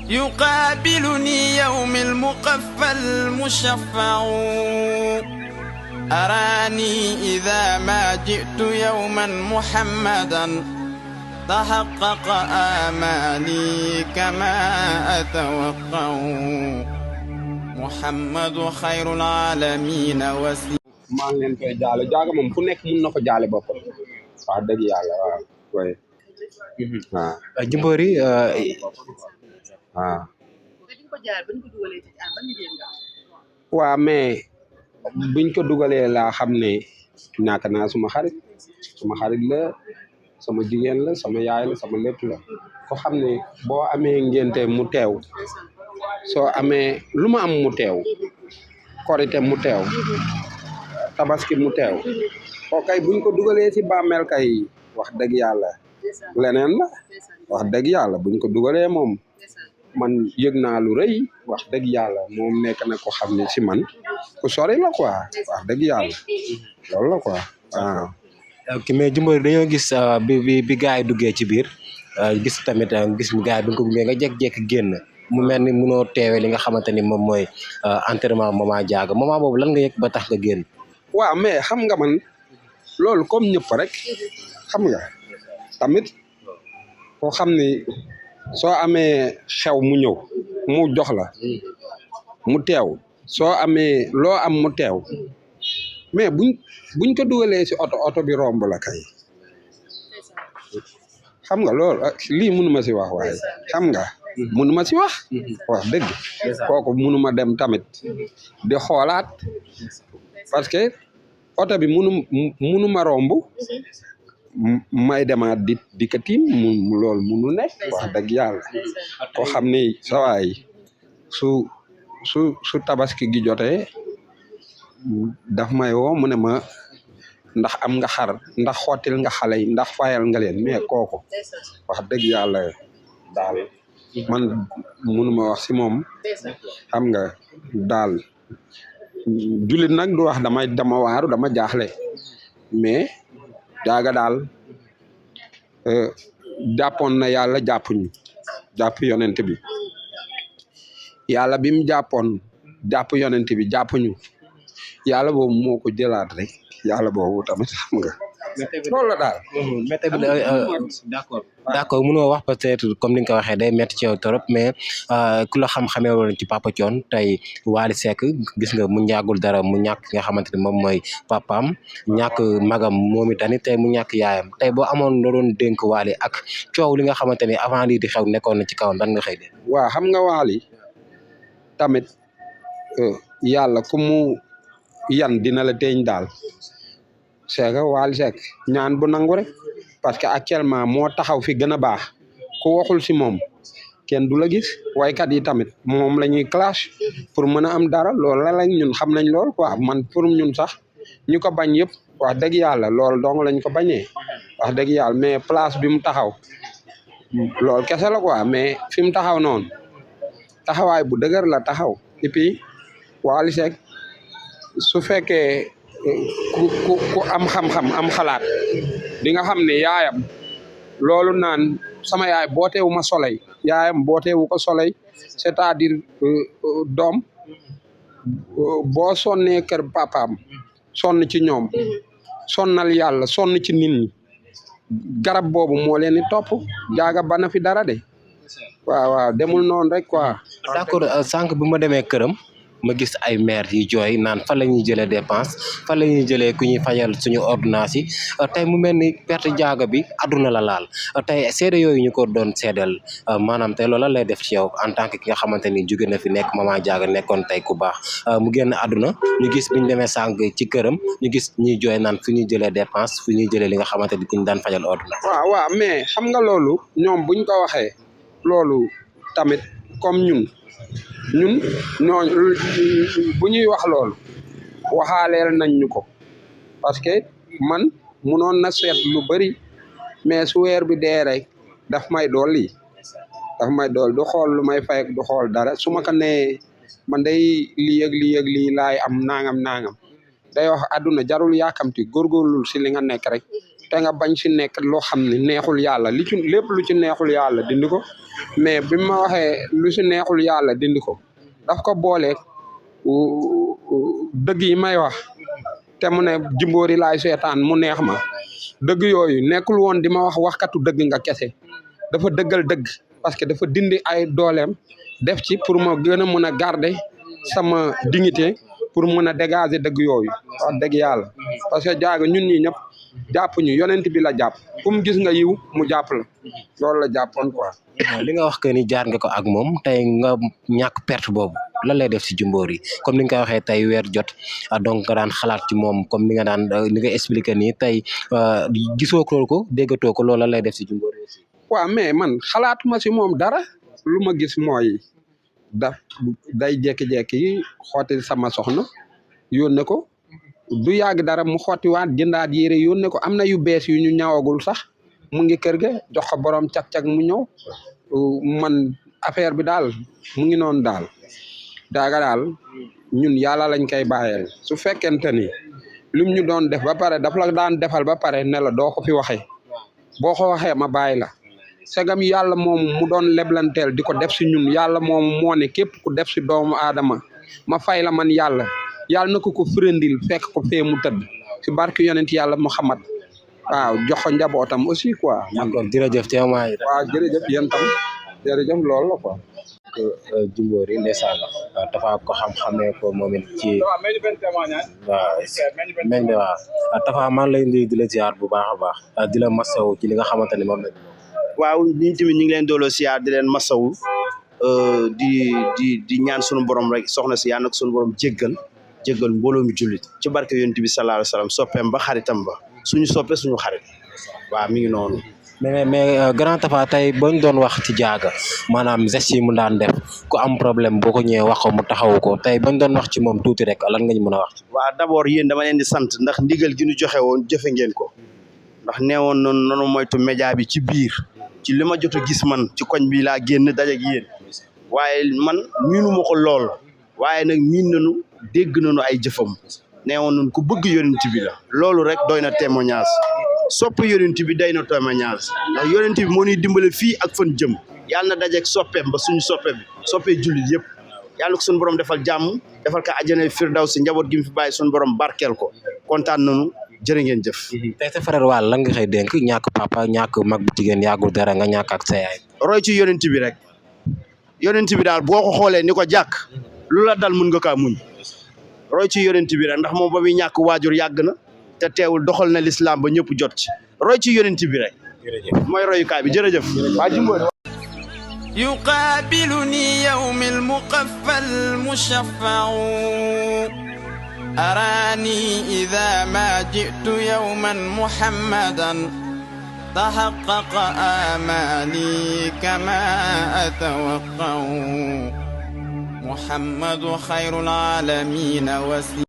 يقابلني يوم المقفى المشفع أراني إذا ما جئت يوما محمدا تحقق آمالي كما أتوقع محمد خير العالمين وسيم maa ngi leen koy jaale jaaga moom ku nekk mun na ko jaale boppam wax dëgg yàlla waaw koy waaw Jimbori waaw mais biñ ko dugalee laa xam ne ñàkk naa suma xarit la sama jigéen la sama yaay la sama lépp la ko xam ne boo amee ngénte mu teew soo amee lu ma am mu teew korite mu teew tabaski mu teew ko kay buñ ko dugalee ci bàmmeel kay wax dëgg yàlla leneen la wax dëgg yàlla buñ ko dugalee moom man yëg naa lu rëy wax dëgg yàlla moom nekk na ko xam ne ci man ku sori la quoi wax dëgg yàlla loolu la quoi waaw. ok mais Jimbori dañoo gis bi gars yi duggee ci biir gis tamit gis gars yi bi nga ko gunge nga jékki-jékki génn mu mel ni munoo teewee li nga xamante ni moom mooy enterrement Mama Diaga moment boobu lan nga yëg ba tax nga génn. waaw mais xam nga man loolu comme ñëpp rek xam nga tamit koo xam ni soo amee xew mu ñëw mu jox la mu teew soo amee loo am mu teew mais buñ ko dugalee ci oto bi romb la kay xam nga loolu lii mënuma ci wax waaye xam nga mënuma ci wax dëgg kooku mënuma dem tamit di xoolaat parce que oto bi mënuma romb may demaat di ka tiim loolu mënu nekk wax dëgg yàlla koo xam ni sawaay su tabaski gi jotee daf may woo mu ne ma ndax am nga xar ndax xottil nga xale yi ndax fayal nga leen mais kooku wax dëgg yàlla daal man mënuma wax ci moom xam nga daal jullit nag du wax dama waaru dama jaaxle mais Diaga daal jàppoon na yàlla jàpp yonent bi yàlla bi mu jàppoon jàpp yonent bi jàppuñu yàlla boobu moo ko jëlaat rek yàlla boobu tamit xam nga loolu la daal. mais tamit d'accord mënoo wax peut-être comme ni nga ko waxee day métti ci yow trop mais ku la xam-xamee woon ci Papa Thione tey Wally Seck gis nga mu ñàggul dara mu ñàkk nga xamante ni moom mooy papaam ñàkk magam moom itamit tey mu ñàkk yaayam tey boo amoon loo doon dénk Wally ak coow li nga xamante ni avant lii di xew nekkoon na ci kaw dan nga xëy de. waaw xam nga Wally tamit yàlla ku mu yan dina la teeñ daal. c'est que Wally Seck ñaan bu nangu rek parce que actuellement moo taxaw fi gën a baax ku waxul ci moom kenn du la gis waykat yi tamit moom la ñuy clash pour mën a am dara loolu la lañ ñun xam nañ lool quoi man pour ñun sax ñu ko bañ yëpp wax dëgg yàlla loolu dong lañ ko bañee wax dëgg yàlla mais place bi mu taxaw loolu kese la quoi mais fi mu taxaw noonu taxawaay bu dëgër la taxaw et puis Wally Seck su fekkee ku am xam-xam am xalaat di nga xam ne yaayam loolu naan sama yaay booteewu ma soleil yaayam booteewu ko soleil c'est-à-dire doom boo sonnee kër papaam sonn ci ñoom sonnal yàlla sonn ci nit ñi garab boobu moo leen di topp Diaga bana fi dara de waaw demul noonu rek quoi. d'accord sànq bi ma demee këram ma gis ay maire yi jooy naan fan la ñuy jëlee dépense fan la ñuy jëlee ku ñuy fayal suñu ordonnance yi tey mu mel ni perte Diaga bi àdduna la laal tey seede yooyu ñu ko doon seedeel maanaam tey loolu lay def ci yow en tant que ki nga xamante ni jóge na fi nekk Mama Diaga nekkoon tey ku baax mu génn àdduna ñu gis bi ñu demee sànq ci këram ñu gis ñuy jooy naan fu ñuy jëlee dépense fu ñuy jëlee li nga xamante ni ku ñu daan fajal ordonnance. waaw mais xam nga loolu ñoom buñ ko waxee loolu tamit comme ñun bu ñuy wax loolu waxaaleel nañ ñu ko parce que man munoon na seet lu bari mais su weer bi dee rek daf may dolli du xool lu may fay du xool dara su ma ko nee man day lii ak lii laay am nangam day wax àdduna jarul yaakamti góorgóorlul si li nga nekk rek te nga bañ si nekk loo xam ne neexul yàlla li ci lépp lu ci neexul yàlla dindi ko mais bi ma waxee lu si neexul yàlla dindi ko daf ko booleeg dëgg yi may wax te mu ne Jimbori laay seetaan mu neex ma dëgg yooyu nekkul woon di ma wax waxkatu dëgg nga kese dafa dëggal dëgg parce que dafa dindi ay dooleem def ci pour ma gën a mën a garder sama dignité pour mën a dégager dëgg yooyu wax dëgg yàlla parce que jaaga ñun ñi ñëpp jàpp ñu yonent bi la jàpp fu mu gis nga yiw mu jàpp la loolu la jàppoon quoi. li nga wax que ni jaar nga ko ak moom tey nga ñàkk perte boobu lan lay def si Jimbori comme ni nga ko waxee tey weer jot donc nga daan xalaat ci moom comme ni nga daan ni nga expliqué nii tey gisoo ko déggatoo ko loolu lan lay def si Jimbori aussi. waaw mais man xalaatuma si moom dara lu ma gis mooy day jékki-jékki xooti sama soxna yónnee ko du yàgg dara mu xottiwaat jëndaat yére yónnee ko am na yu bees yu ñu ñawagul sax mu ngi kër ga jox ko borom cag-cag mu ñëw man affaire bi daal mu ngi noonu daal daaga daal ñun yàlla lañ koy bàyyeel su fekkente ni lim ñu doon def ba pare daf la daan defal ba pare ne la doo ko fi waxee boo ko waxee ma bàyyi la segam yàlla moomu mu doon leblanteel di ko def si ñun yàlla moomu moo ne képp ku def si doomu aadama ma fay la man yàlla na ko firandil fekk ko fee mu tëdd si barke yonent yàlla Muhammad waaw jox ko njabootam aussi quoi. d'accord jërëjëf témoin yi. waaw jërëjëf yéen tam jërëjëf loolu la quoi. Jimbori ndeysaan dafa ko xam-xamee ko moom it ci waaw Tafa maa ngi lay nuyu di la ziar bu baax a baax di la masawu ci li nga xamante ne moom la. waaw ñun tamit ñu ngi leen dooloo siyaar di leen masawu di ñaan sunu borom rek soxna si yàlla nag sunu borom jéggal mbooloo mi jullit ci barke yonent bi sallallahu alayhi wasallam soppeem ba xaritam ba suñu soppe suñu xarit waaw mi ngi noonu. mais grand Tafa tey bañ doon wax ci jaaga maanaam gestes yi mu daan def ku am problème boo ko ñëwee wax ko mu taxawu ko tey bañ doon wax ci moom tuuti rek lan nga ñu mën a wax. waaw d'abord yéen dama leen di sant ndax ndigal gi ñu joxe woon jëfe ngeen ko ndax neewoon noonu moytu média bi ci biir ci li ma jot a gis man ci koñ bi laa génn dajeeg yéen waaye man miinuma ko lool waaye nag miin nañu dégg nañu ay jëfam neewoon nañu ku bëgg yonent bi la loolu rek doy na témoignage sopp yonent bi day na témoignage ndax yonent bi moo ñuy dimbale fii ak fan jëm yàlla na dajeeg soppeem ba suñu soppee jullit yëpp yàlla ko suñu borom defal jàmm defal ko àjjana firdawsi njaboot gi mu fi bàyyi suñu borom barkeel ko kontaan nañu jërë ngeen jëf. tey sa frère Wally lan nga xëy dénk ñàkk papa ñàkk mag bu jigéen yàggul dara nga ñàkk ak sa yaay. roy ci yonent bi rek yonent bi daal boo ko xoolee ni ko jàkk lu la dal mun nga kaa muñ roy ci yonent bi rek ndax moom ba muy ñàkk waajur yàgg na te teewul doxal na lislaam ba ñëpp jot ci roy ci yonent bi rek. jërëjëf mooy royukaay bi jërëjëf. waa Jimbori. يقابلني يوم المقفى المشفع أراني إذا ما جئت يوما محمدا تحقق آمالي كما أتوقع محمد خير العالمين وسيلة